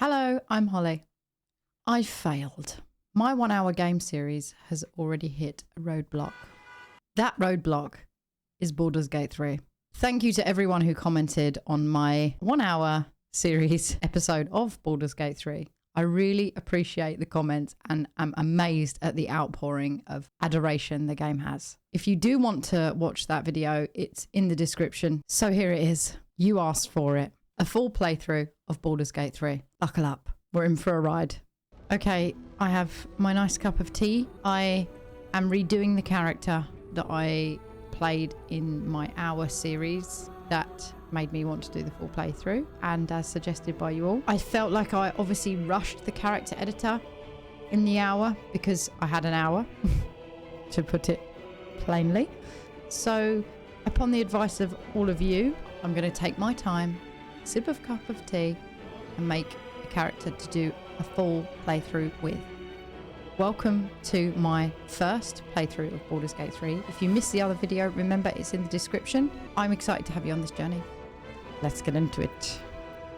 Hello, I'm Holly. I failed. My 1 hour game series has already hit a roadblock. That roadblock is Baldur's Gate 3. Thank you to everyone who commented on my 1 hour series episode of Baldur's Gate 3. I really appreciate the comments and I'm amazed at the outpouring of adoration the game has. If you do want to watch that video, it's in the description. So here it is. You asked for it. A full playthrough of Baldur's Gate 3. Buckle up. We're in for a ride. Okay, I have my nice cup of tea. I am redoing the character that I played in my hour series that made me want to do the full playthrough, and as suggested by you all. I felt like I obviously rushed the character editor in the hour because I had an hour, to put it plainly. So upon the advice of all of you, I'm going to take my time, sip of cup of tea, and make a character to do a full playthrough with. Welcome to my first playthrough of Baldur's Gate 3. If you missed the other video, remember it's in the description. I'm excited to have you on this journey. Let's get into it.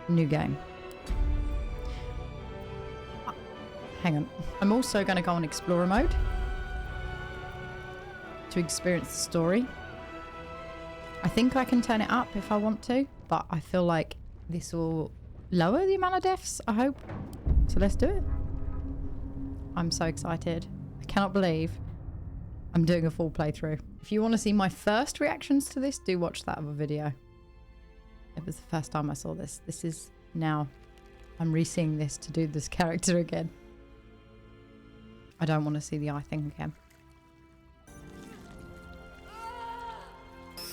New game. Hang on. I'm also going to go on Explorer mode to experience the story. I think I can turn it up if I want to, but I feel like this will lower the amount of deaths, I hope. So let's do it. I'm so excited. I cannot believe I'm doing a full playthrough. If you want to see my first reactions to this, do watch that other video. It was the first time I saw this. This is now, I'm re-seeing this to do this character again. I don't want to see the eye thing again.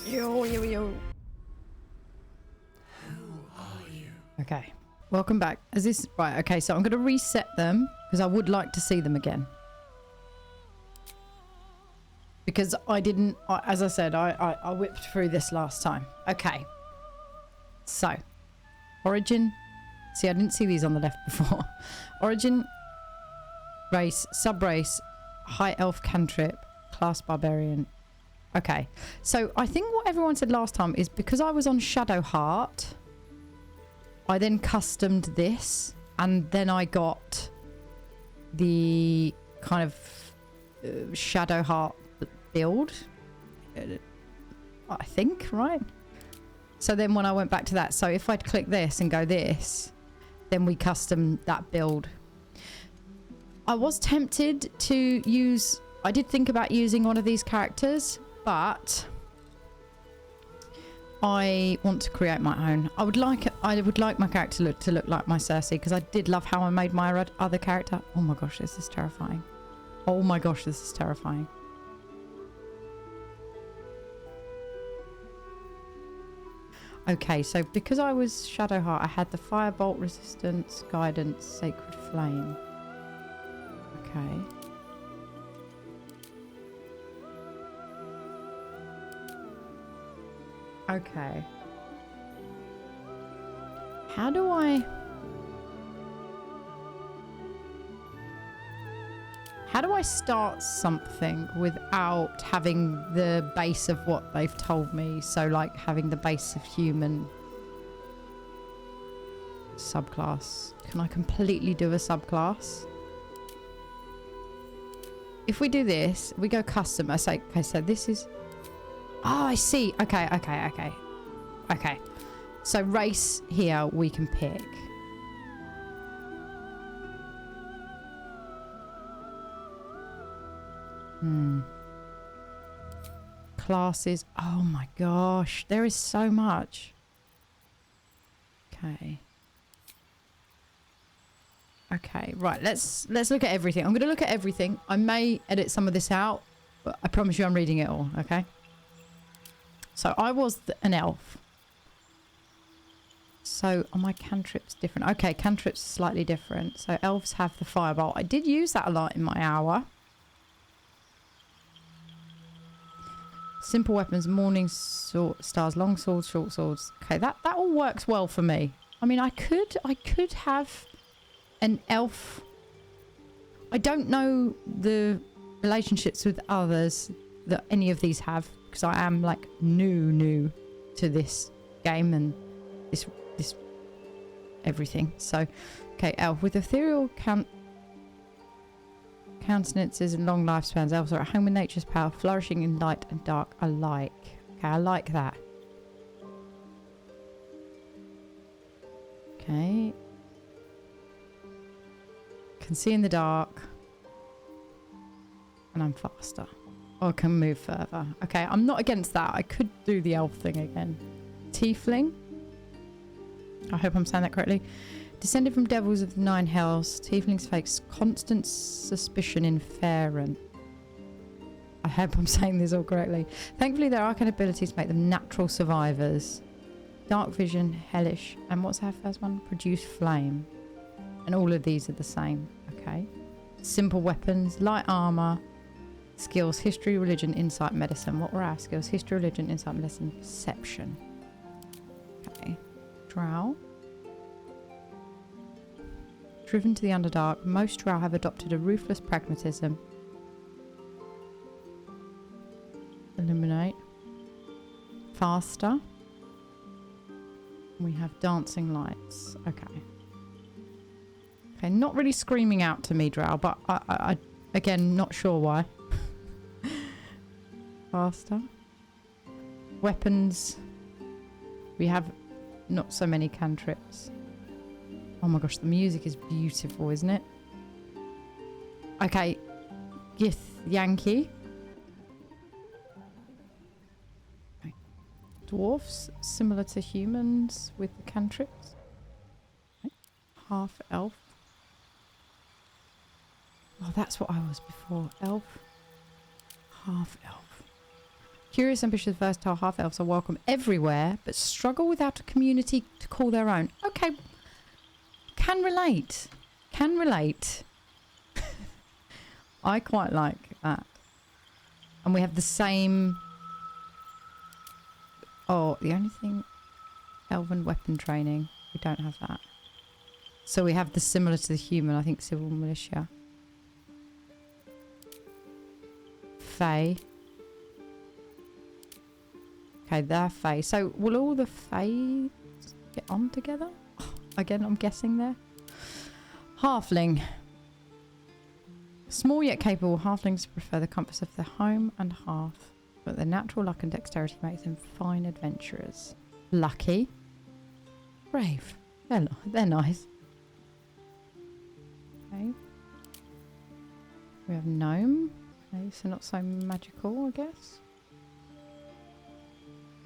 Yo. Who are you? Okay, welcome back. Is this right? Okay, so I'm going to reset them because I would like to see them again. Because I didn't, as I said, I whipped through this last time. Okay. So, origin. See, I didn't see these on the left before. Origin, race, sub-race, high elf cantrip, class barbarian. Okay. So, I think what everyone said last time is because I was on Shadowheart, I then customed this, and then I got the kind of Shadowheart build. I think, right? So then when I went back to that, so if I'd click this and go this, then we custom that build. I was tempted to use, I did think about using one of these characters, but I want to create my own. I would like my character to look like my Cersei, because I did love how I made my other character. Oh my gosh, this is terrifying. Oh my gosh, this is terrifying. Okay, so because I was Shadowheart, I had the Firebolt, Resistance, Guidance, Sacred Flame. Okay. Okay. How do I start something without having the base of what they've told me? So like having the base of human subclass. Can I completely do a subclass? If we do this, we go custom. I say, okay, so this is, oh, I see. Okay. So race here we can pick. Classes. Oh my gosh, there is so much. Okay, right, let's look at everything. I'm going to look at everything. I may edit some of this out, but I promise you I'm reading it all, okay? So I was an elf. So are my cantrips different? Okay, cantrips are slightly different. So elves have the firebolt. I did use that a lot in my hour. Simple weapons, morning stars, long swords, short swords. Okay, that all works well for me. I mean, I could have an elf. I don't know the relationships with others that any of these have, because I am like new to this game and this everything. So Okay, elf. With ethereal countenances and long lifespans, elves are at home with nature's power, flourishing in light and dark alike. Okay, I like that. Okay. Can see in the dark. And I'm faster. Or can move further. Okay, I'm not against that. I could do the elf thing again. Tiefling. I hope I'm saying that correctly. Descended from devils of the 9 hells, tieflings face constant suspicion in Faerun. I hope I'm saying this all correctly. Thankfully, their arcane abilities make them natural survivors. Dark vision, hellish, and what's our first one? Produce flame. And all of these are the same. Okay. Simple weapons, light armor, skills, history, religion, insight, medicine. What were our skills? History, religion, insight, medicine, perception. Okay. Drow. Driven to the Underdark, most Drow have adopted a ruthless pragmatism. Illuminate. Faster. We have dancing lights. Okay. Okay, not really screaming out to me, Drow, but I again, not sure why. Faster. Weapons. We have not so many cantrips. Oh my gosh, the music is beautiful, isn't it? Okay. Gith Yankee. Okay. Dwarfs, similar to humans with the cantrips. Okay. Half elf. Oh, that's what I was before. Elf. Half elf. Curious, ambitious, versatile half elves are welcome everywhere, but struggle without a community to call their own. Okay. Can relate. Can relate. I quite like that. And we have the same... Oh, the only thing... Elven weapon training. We don't have that. So we have the similar to the human, I think, civil militia. Fae. Okay, they're Fae. So will all the Fae get on together? Again, I'm guessing there. Halfling. Small yet capable, halflings prefer the comforts of their home and hearth, but their natural luck and dexterity makes them fine adventurers. Lucky. Brave. They're nice. Okay. We have gnome. Okay, so not so magical, I guess.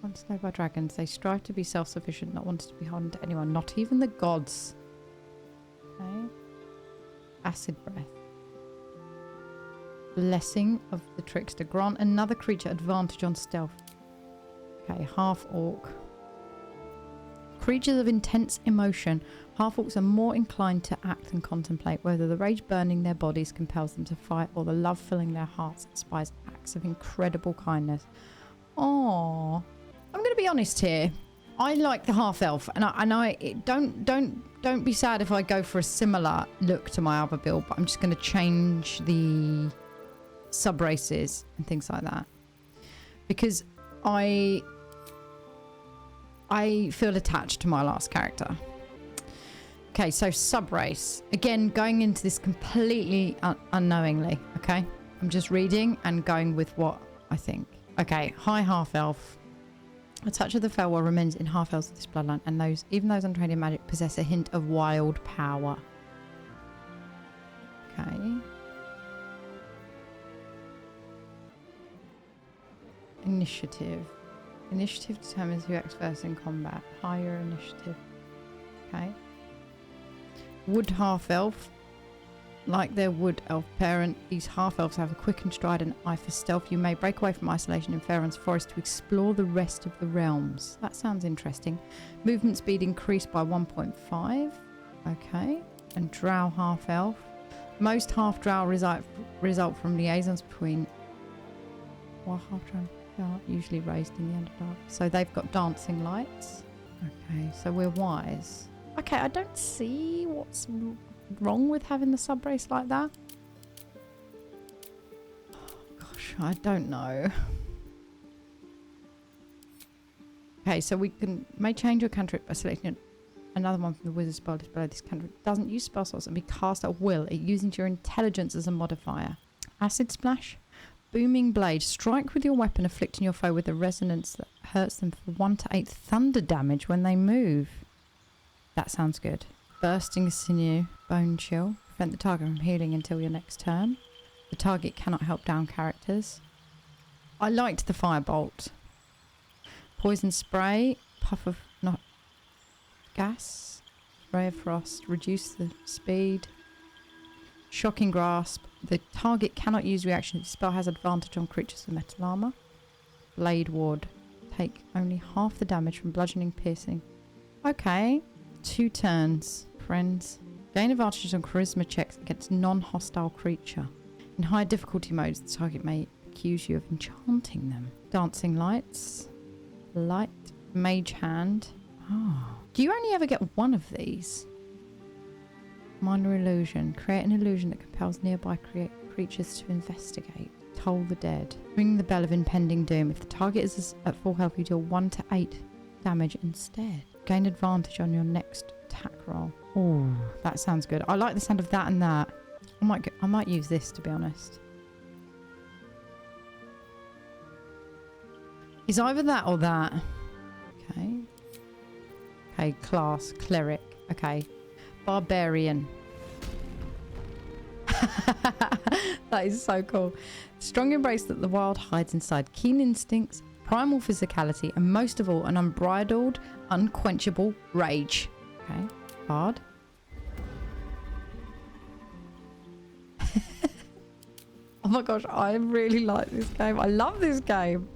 Once known by dragons, they strive to be self-sufficient, not wanting to be beholden to anyone, not even the gods. Okay. Acid breath. Blessing of the trickster. Grant another creature advantage on stealth. Okay, half orc. Creatures of intense emotion. Half orcs are more inclined to act than contemplate, whether the rage burning their bodies compels them to fight or the love filling their hearts inspires acts of incredible kindness. Aww. I'm going to be honest here. I like the half elf, and I don't be sad if I go for a similar look to my other build, but I'm just going to change the sub races and things like that because I feel attached to my last character. Okay, so sub race again, going into this completely unknowingly. Okay, I'm just reading and going with what I think. Okay, high half elf. A touch of the Fellwar remains in half elves of this bloodline, and even those untrained in magic possess a hint of wild power. Okay. Initiative. Initiative determines who acts first in combat. Higher initiative. Okay. Wood half elf. Like their wood elf parent, these half elves have a quick and stride and eye for stealth. You may break away from isolation in Faerun's forest to explore the rest of the realms. That sounds interesting. Movement speed increased by 1.5. Okay. And drow half elf. Most half drow result from liaisons between... Well, half drow are usually raised in the Underdark. So they've got dancing lights. Okay, so we're wise. Okay, I don't see what's wrong with having the sub race like that. Oh, gosh, I don't know. Okay, so we may change your cantrip by selecting Another one from the wizard's spell list below. This cantrip doesn't use spell slots and be cast at will. It uses your intelligence as a modifier. Acid splash. Booming blade. Strike with your weapon, afflicting your foe with a resonance that hurts them for 1 to 8 thunder damage when they move. That sounds good. Bursting sinew. Bone chill. Prevent the target from healing until your next turn. The target cannot help down characters. I liked the firebolt. Poison spray. Puff of not gas. Ray of frost. Reduce the speed. Shocking grasp. The target cannot use reaction. The spell has advantage on creatures with metal armor. Blade ward. Take only half the damage from bludgeoning, piercing. Okay. 2 turns, friends. Gain advantages on charisma checks against non-hostile creature. In high difficulty modes, the target may accuse you of enchanting them. Dancing lights. Light. Mage hand. Oh. Do you only ever get one of these? Minor illusion. Create an illusion that compels nearby creatures to investigate. Toll the dead. Ring the bell of impending doom. If the target is at full health, you deal 1 to 8 damage instead. Gain advantage on your next attack roll. Oh, that sounds good. I like the sound of that and that. I might use this, to be honest. It's either that or that. Okay. Okay, class. Cleric. Okay. Barbarian. That is so cool. Strong embrace that the wild hides inside. Keen instincts, primal physicality, and most of all, an unbridled, unquenchable rage. Okay. Bard. Oh my gosh, I really like this game. I love this game.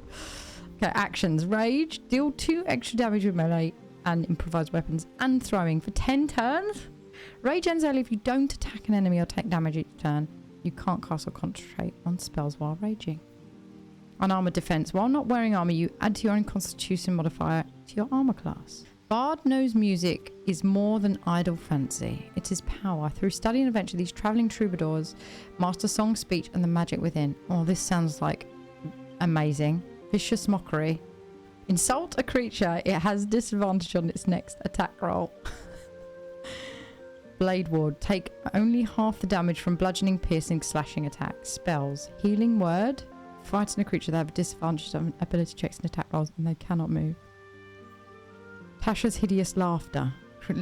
Okay, actions. Rage. Deal 2 extra damage with melee and improvised weapons and throwing for 10 turns. Rage ends early if you don't attack an enemy or take damage each turn. You can't cast or concentrate on spells while raging. Unarmored defense. While not wearing armor, you add to your own constitution modifier to your armor class. Bard knows music is more than idle fancy. It is power. Through study and adventure, these traveling troubadours master song, speech, and the magic within. Oh, this sounds like amazing. Vicious mockery. Insult a creature. It has disadvantage on its next attack roll. Blade ward. Take only half the damage from bludgeoning, piercing, slashing attacks. Spells. Healing word. Fighting a creature that have disadvantage on ability checks and attack rolls and they cannot move. Tasha's hideous laughter.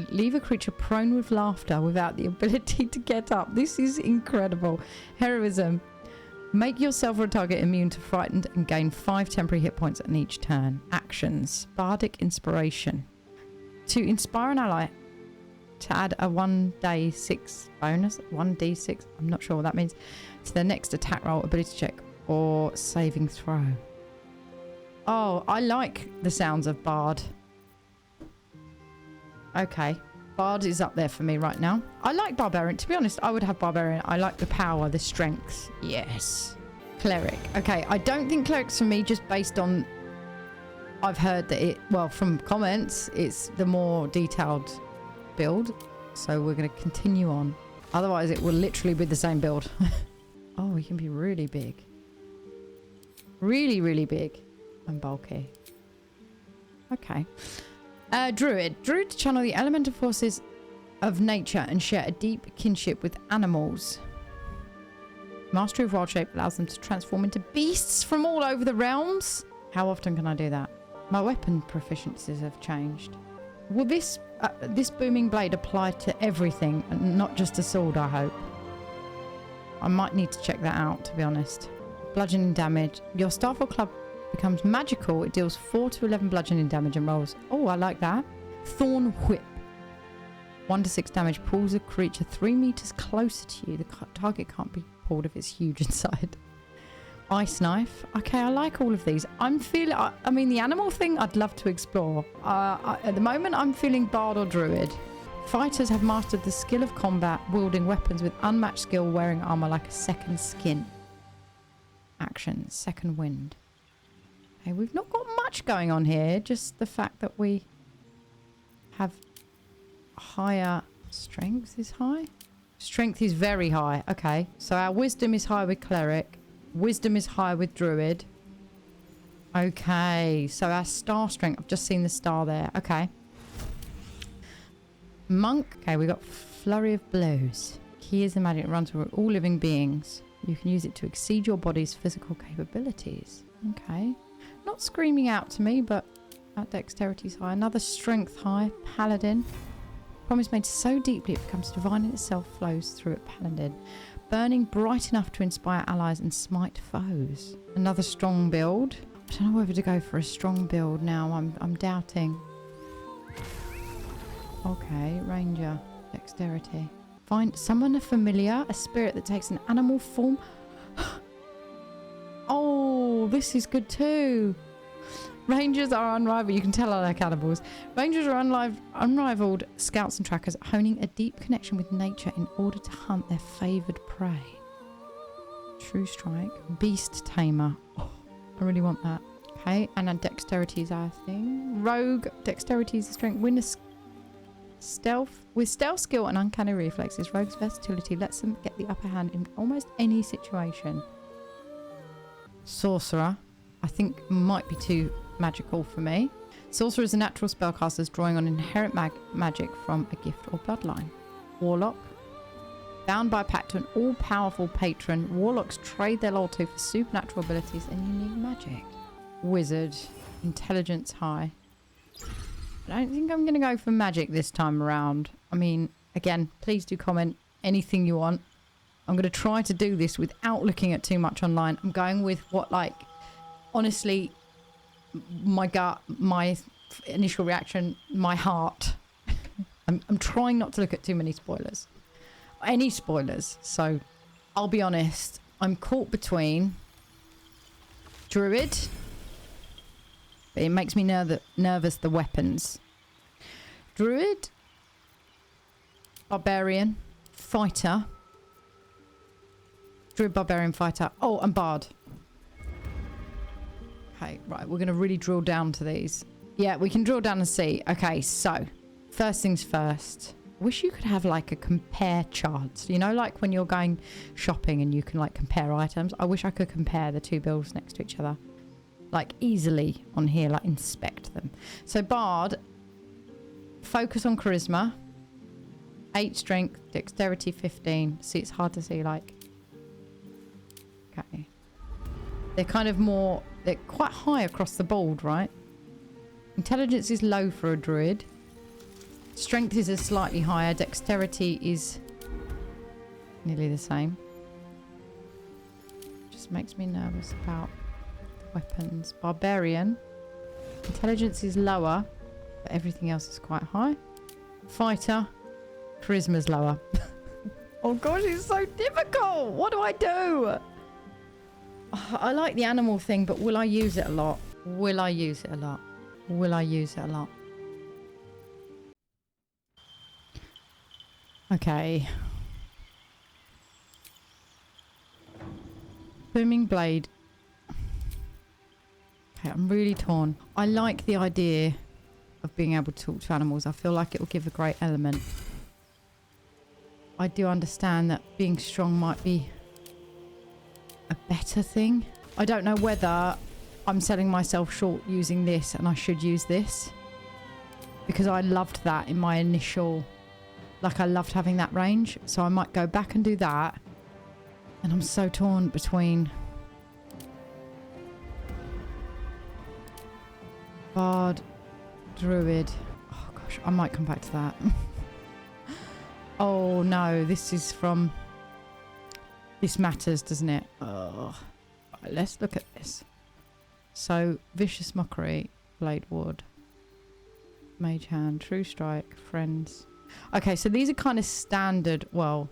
Leave a creature prone with laughter without the ability to get up. This is incredible. Heroism. Make yourself or a target immune to frightened and gain 5 temporary hit points on each turn. Actions. Bardic inspiration. To inspire an ally to add a 1d6 bonus. 1d6. I'm not sure what that means. To their next attack roll, ability check, or saving throw. Oh, I like the sounds of Bard. Okay. Bard is up there for me right now. I like Barbarian. To be honest, I would have Barbarian. I like the power, the strength. Yes. Cleric. Okay, I don't think Cleric's for me just based on... I've heard that it... Well, from comments, it's the more detailed build. So we're going to continue on. Otherwise, it will literally be the same build. Oh, we can be really big. Really, really big. And bulky. Okay. Druid. Druid channel the elemental forces of nature and share a deep kinship with animals. Mastery of wild shape allows them to transform into beasts from all over the realms. How often can I do that? My weapon proficiencies have changed. Will this booming blade apply to everything and not just a sword, I hope? I might need to check that out, to be honest. Bludgeoning damage. Your staff or club becomes magical. It deals 4 to 11 bludgeoning damage and rolls. Oh, I like that. Thorn whip. 1 to 6 damage. Pulls a creature 3 meters closer to you. The target can't be pulled if it's huge inside. Ice knife. Okay, I like all of these. I'm feeling... I mean, the animal thing, I'd love to explore. At the moment, I'm feeling Bard or Druid. Fighters have mastered the skill of combat, wielding weapons with unmatched skill, wearing armor like a second skin. Actions. Second wind. Okay, we've not got much going on here. Just the fact that we have higher... Strength is high? Strength is very high. Okay, so our wisdom is high with cleric. Wisdom is high with druid. Okay, so our star strength... I've just seen the star there. Okay. Monk. Okay, we got Flurry of Blows. Key is the magic that runs through all living beings. You can use it to exceed your body's physical capabilities. Okay. Not screaming out to me, but at dexterity's high. Another strength high. Paladin. Promise made so deeply it becomes divine in itself, flows through it. Paladin. Burning bright enough to inspire allies and smite foes. Another strong build. I don't know whether to go for a strong build now. I'm doubting. Okay, Ranger. Dexterity. Summon a familiar, a spirit that takes an animal form. Oh, this is good too. Rangers are unrivaled. You can tell I like animals. Rangers are unrivaled scouts and trackers, honing a deep connection with nature in order to hunt their favoured prey. True strike. Beast tamer. Oh, I really want that. Okay, and then dexterity is our thing. Rogue. Dexterity is the strength. Stealth. With stealth skill and uncanny reflexes, rogue's versatility lets them get the upper hand in almost any situation. Sorcerer. I think might be too magical for me. Sorcerer is a natural spellcaster drawing on inherent magic from a gift or bloodline. Warlock. Bound by a pact to an all-powerful patron, warlocks trade their loyalty for supernatural abilities and unique magic. Wizard. Intelligence high. I don't think I'm going to go for magic this time around. I mean, again, please do comment anything you want. I'm going to try to do this without looking at too much online. I'm going with what, like, honestly, my gut, my initial reaction, my heart. I'm trying not to look at too many spoilers. Any spoilers. So, I'll be honest. I'm caught between Druid. It makes me nervous, the weapons. Druid. Barbarian. Fighter. Druid, Barbarian, Fighter. Oh, and Bard. Okay, right. We're going to really drill down to these. Yeah, we can drill down and see. Okay, so. First things first. I wish you could have like a compare chart. You know, like when you're going shopping and you can like compare items. I wish I could compare the two builds next to each other. Like easily on here, like inspect them. So Bard, focus on charisma, 8 strength, dexterity 15. See, it's hard to see, like, okay. They're kind of more, they're quite high across the board, right? Intelligence is low for a druid. Strength is slightly higher. Dexterity is nearly the same. Just makes me nervous about weapons. Barbarian. Intelligence is lower, but everything else is quite high. Fighter. Charisma's lower. Oh gosh, it's so difficult. What do I do? I like the animal thing, but will I use it a lot? Will I use it a lot? Will I use it a lot? Okay. Booming blade. Okay, I'm really torn. I like the idea of being able to talk to animals. I feel like it will give a great element. I do understand that being strong might be a better thing. I don't know whether I'm selling myself short using this and I should use this. Because I loved that in my initial... Like, I loved having that range. So I might go back and do that. And I'm so torn between... Bard, Druid. Oh gosh, I might come back to that. Oh no, this is from... This matters, doesn't it? Oh. Right, let's look at this. So, Vicious Mockery, Blade Ward, Mage Hand, True Strike, Friends. Okay, so these are kind of standard. Well,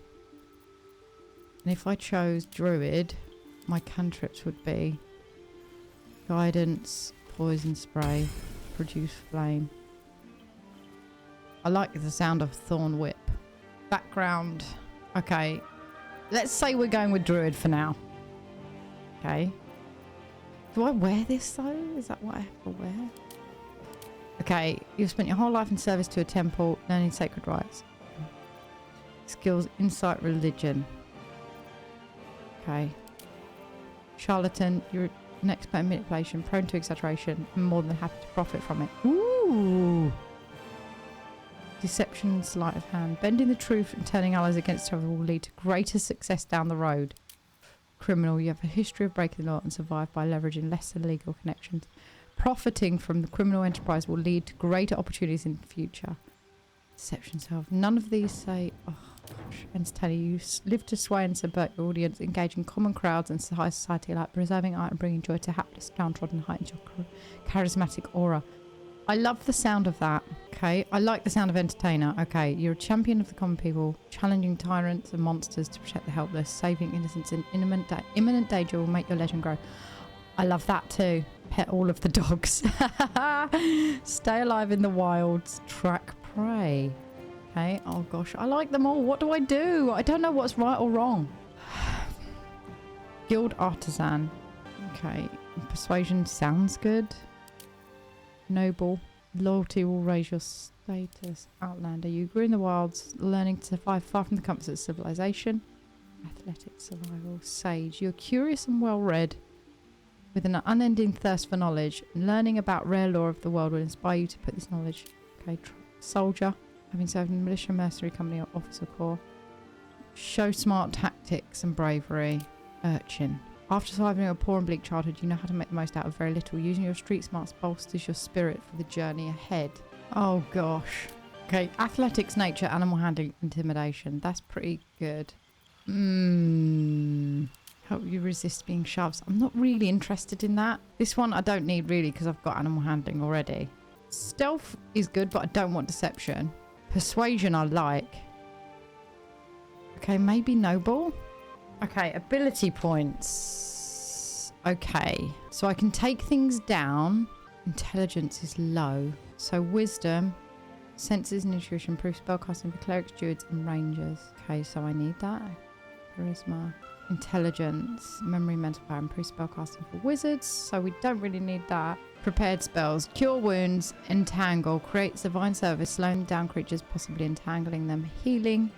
and if I chose Druid, my cantrips would be Guidance, Poison Spray, Produce Flame. I like the sound of Thorn Whip. Background. Okay. Let's say we're going with Druid for now. Okay. Do I wear this though? Is that what I have to wear? Okay. You've spent your whole life in service to a temple, learning sacred rites. Skills, Insight, Religion. Okay. Charlatan, you're an expert in manipulation, prone to exaggeration, and more than happy to profit from it. Ooh. Deception and sleight of hand. Bending the truth and turning allies against each other will lead to greater success down the road. Criminal. You have a history of breaking the law and survive by leveraging lesser legal connections. Profiting from the criminal enterprise will lead to greater opportunities in the future. Deception self. None of these say, oh gosh, entertaining. You live to sway and subvert your audience, engage in common crowds and high society like preserving art and bringing joy to hapless, downtrodden, heightens your charismatic aura. I love the sound of that. Okay, I like the sound of entertainer. Okay, you're a champion of the common people, challenging tyrants and monsters to protect the helpless, saving innocents in imminent danger will make your legend grow. I love that too. Pet all of the dogs. Stay alive in the wilds. Track prey. Okay. Oh gosh, I like them all. What do? I don't know what's right or wrong. Guild artisan. Okay. Persuasion sounds good. Noble. Loyalty will raise your status. Outlander. You grew in the wilds, learning to survive far from the comforts of civilization. Athletic survival. Sage. You're curious and well read. With an unending thirst for knowledge, learning about rare lore of the world will inspire you to put this knowledge. Okay, soldier, having served in the militia, mercenary company, or officer corps. Show smart tactics and bravery. Urchin. After surviving a poor and bleak childhood, you know how to make the most out of very little. Using your street smarts bolsters your spirit for the journey ahead. Oh gosh. Okay, athletics, nature, animal handling, intimidation. That's pretty good. Help you resist being shoved. I'm not really interested in that. This one I don't need really because I've got animal handling already. Stealth is good, but I don't want deception. Persuasion I like. Okay, maybe noble. Okay, ability points. Okay, so I can take things down. Intelligence is low. So wisdom, senses and intuition, improve spellcasting for clerics, druids and rangers. Okay, so I need that. Charisma. Intelligence, memory, mental power, improve spellcasting for wizards, so we don't really need that. Prepared spells, cure wounds, entangle, creates divine service, slowing down creatures, possibly entangling them, healing,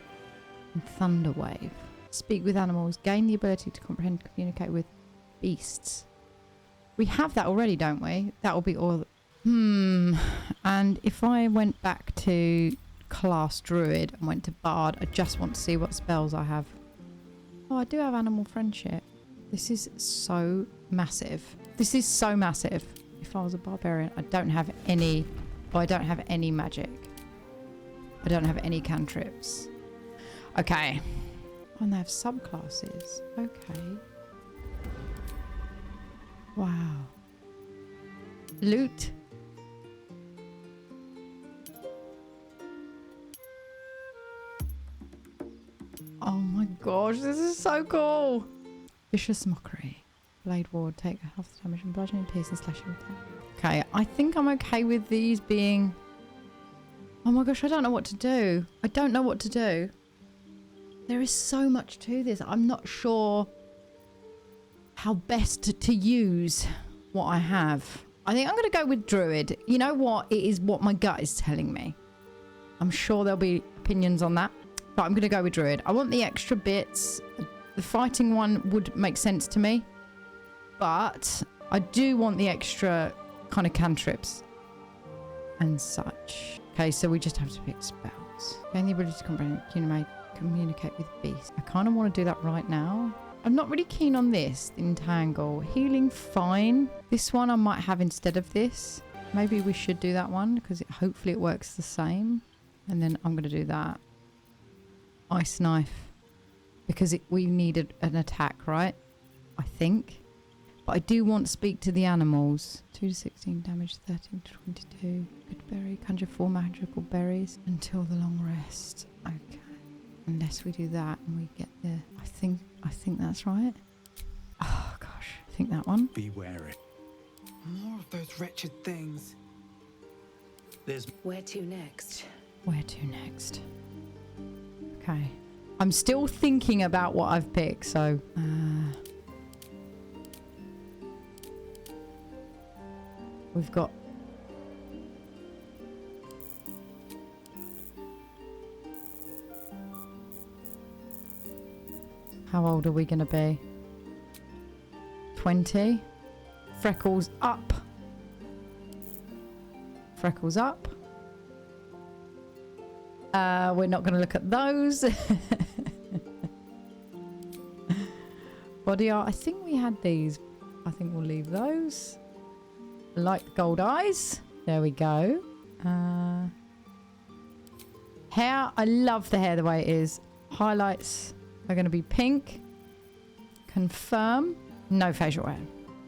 and thunder wave. Speak with animals, gain the ability to comprehend and communicate with beasts. We have that already, don't we? That will be all. And if I went back to class druid and went to bard, I just want to see what spells I have. Oh, I do have animal friendship. This is so massive. This is so massive. If I was a barbarian, I don't have any... Well, I don't have any magic. I don't have any cantrips. Okay. Oh, and they have subclasses. Okay. Wow. Loot. Oh my gosh, this is so cool. Vicious mockery. Blade ward, take a health damage and bludgeoning, piercing, slashing attack. Okay, I think I'm okay with these being... Oh my gosh, I don't know what to do. I don't know what to do. There is so much to this. I'm not sure how best to use what I have. I think I'm going to go with druid. You know what? It is what my gut is telling me. I'm sure there'll be opinions on that. But I'm going to go with druid. I want the extra bits. The fighting one would make sense to me. But I do want the extra kind of cantrips and such. Okay, so we just have to pick spells. Gain the ability to communicate with beasts. I kind of want to do that right now. I'm not really keen on this. Entangle. Healing, fine. This one I might have instead of this. Maybe we should do that one because hopefully it works the same. And then I'm going to do that. Ice knife, because we needed an attack, right? I think. But I do want to speak to the animals. 2 to 16 damage, 13 to 22. Good berry. Conjure 4 magical berries until the long rest. Okay. Unless we do that and we get the... I think that's right. Oh gosh. I think that one. Be wary. More of those wretched things. There's... Where to next? Where to next? Okay. I'm still thinking about what I've picked, so... we've got... How old are we going to be? 20? Freckles up. Freckles up. We're not going to look at those. Body art. I think we had these. I think we'll leave those. Like gold eyes. There we go. Hair. I love the hair the way it is. Highlights are going to be pink. Confirm. No facial hair.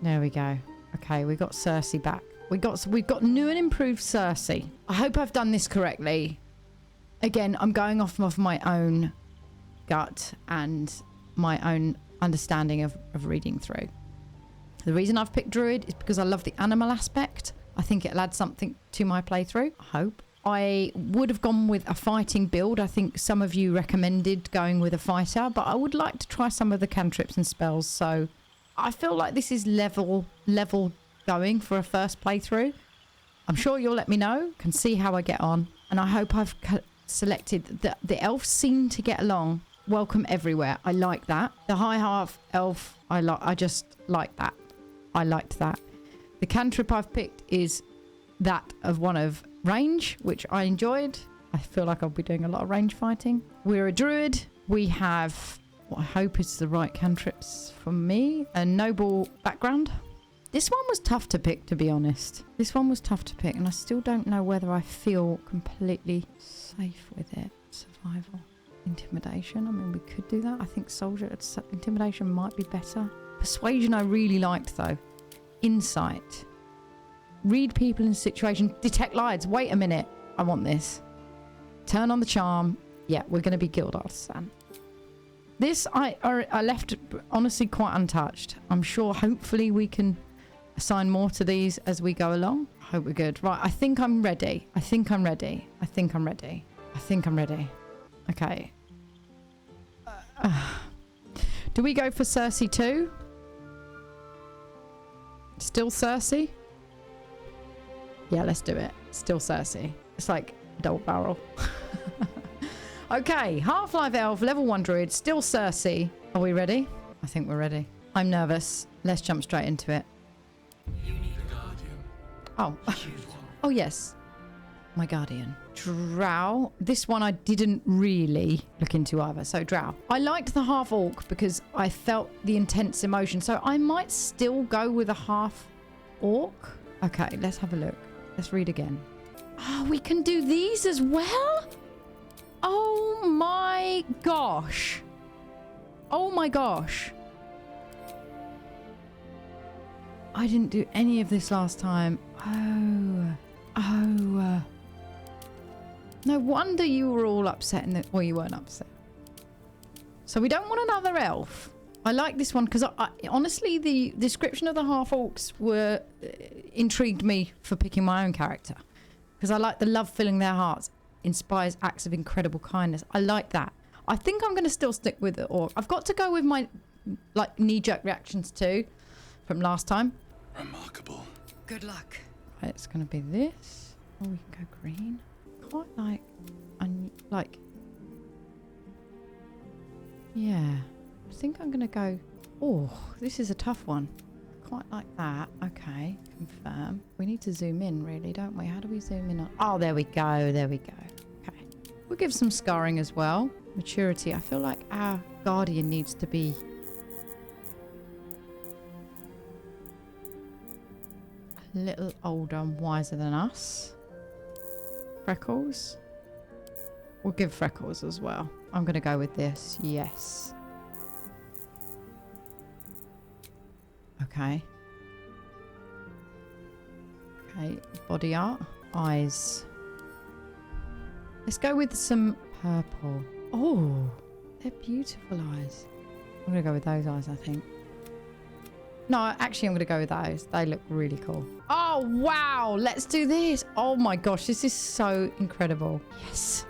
There we go. Okay, we got Cersei back. We've got new and improved Cersei. I hope I've done this correctly. Again, I'm going off of my own gut and my own understanding of reading through. The reason I've picked Druid is because I love the animal aspect. I think it'll add something to my playthrough. I hope. I would have gone with a fighting build. I think some of you recommended going with a fighter, but I would like to try some of the cantrips and spells. So I feel like this is level going for a first playthrough. I'm sure you'll let me know. Can see how I get on. And I hope I've selected the elves seem to get along. Welcome everywhere. I like that. The high half elf, I just like that. I liked that. The cantrip I've picked is that of one of range, which I enjoyed. I feel like I'll be doing a lot of range fighting. We're a druid. We have what I hope is the right cantrips for me. A noble background. This one was tough to pick, to be honest. This one was tough to pick, and I still don't know whether I feel completely safe with it. Survival. Intimidation. I mean, we could do that. I think soldier intimidation might be better. Persuasion I really liked, though. Insight. Read people in situation. Detect lies. Wait a minute. I want this. Turn on the charm. Yeah, we're going to be guild artisan. This I left honestly quite untouched. I'm sure hopefully we can assign more to these as we go along. I hope we're good. Right, I think I'm ready. I think I'm ready. I think I'm ready. I think I'm ready. Okay. Do we go for Cersei too? Still Cersei? Yeah, let's do it. Still Cersei. It's like double barrel. Okay, Half-Life Elf, level 1 druid, still Cersei. Are we ready? I think we're ready. I'm nervous. Let's jump straight into it. You need a guardian. Oh. Choose one. Oh, yes. My guardian. Drow. This one I didn't really look into either. So Drow. I liked the half orc because I felt the intense emotion. So I might still go with a half orc. Okay, let's have a look. Let's read again. Oh, we can do these as well? Oh my gosh. Oh my gosh. I didn't do any of this last time. Oh. No wonder you were all upset in the... Well, you weren't upset. So we don't want another elf. I like this one because honestly, the description of the half-orcs were intrigued me for picking my own character. Because I like the love filling their hearts. Inspires acts of incredible kindness. I like that. I think I'm going to still stick with the orc. I've got to go with my like knee-jerk reactions too from last time. Remarkable. Good luck. Right, it's going to be this. Oh, we can go green. Quite like, yeah. I think I'm going to go, oh, this is a tough one. Quite like that. Okay, confirm. We need to zoom in really, don't we? How do we zoom in on? Oh, there we go. There we go. Okay. We'll give some scarring as well. Maturity. I feel like our guardian needs to be a little older and wiser than us. Freckles. We'll give freckles as well. I'm going to go with this. Yes. Okay. Okay, body art. Eyes. Let's go with some purple. Oh, they're beautiful eyes. I'm going to go with those eyes, I think. No, actually, I'm going to go with those. They look really cool. Oh, wow. Let's do this. Oh, my gosh. This is so incredible. Yes.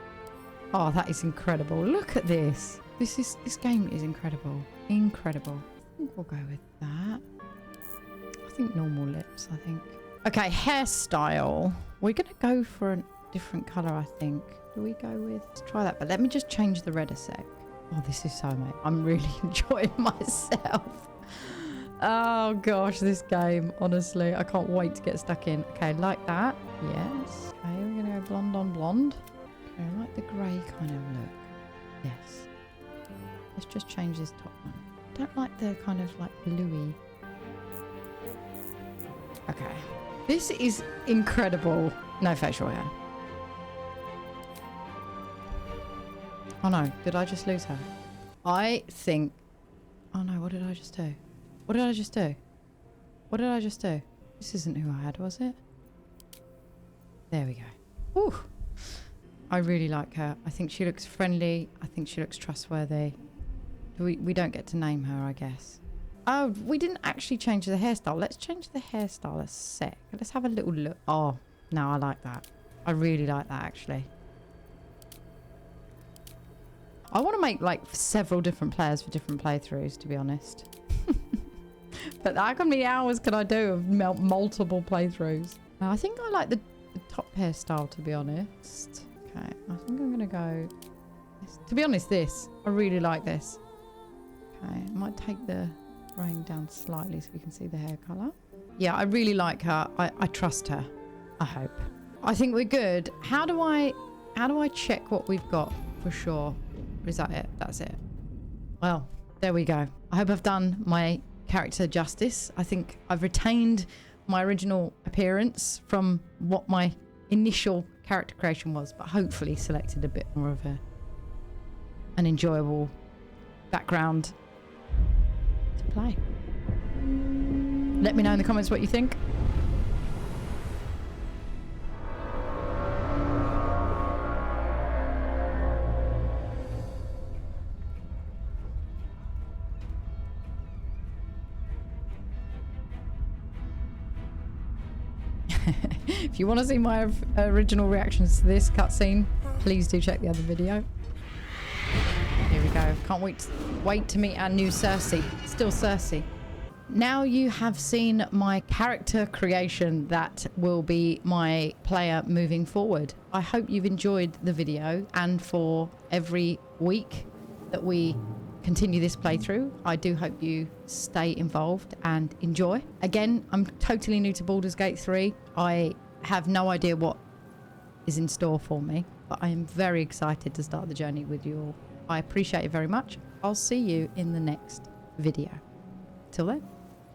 Oh, that is incredible. Look at this. This game is incredible. Incredible. I think we'll go with that. I think normal lips, I think. Okay, hairstyle. We're going to go for a different colour, I think. Do we go with... Let's try that, but let me just change the red a sec. Oh, this is so amazing. I'm really enjoying myself. Oh, gosh, this game. Honestly, I can't wait to get stuck in. Okay, like that. Yes. Okay, we're going to go blonde on blonde. I like the grey kind of look. Yes. Let's just change this top one. I don't like the kind of like bluey. Okay. This is incredible. No facial hair. Oh no, did I just lose her? I think... Oh no, what did I just do? What did I just do? What did I just do? This isn't who I had, was it? There we go. Ooh. I really like her. I think she looks friendly. I think she looks trustworthy. We don't get to name her, I guess. Oh, we didn't actually change the hairstyle. Let's change the hairstyle a sec. Let's have a little look. Oh, no, I like that. I really like that, actually. I want to make, like, several different players for different playthroughs, to be honest. But how many hours can I do of multiple playthroughs? I think I like the top hairstyle, to be honest. Okay, I think I'm going to go... To be honest, this. I really like this. Okay, I might take the frame down slightly so we can see the hair colour. Yeah, I really like her. I trust her. I hope. I think we're good. How do I check what we've got for sure? Or is that it? That's it. Well, there we go. I hope I've done my character justice. I think I've retained my original appearance from what my initial character creation was, but hopefully selected a bit more of an enjoyable background to play. Let me know in the comments what you think. If you want to see my original reactions to this cutscene, please do check the other video. Here we go. Can't wait to meet our new Cersei. Still Cersei. Now you have seen my character creation that will be my player moving forward. I hope you've enjoyed the video, and for every week that we continue this playthrough, I do hope you stay involved and enjoy. Again, I'm totally new to Baldur's Gate 3. I have no idea what is in store for me, but I am very excited to start the journey with you all. I appreciate it very much. I'll see you in the next video. Till then.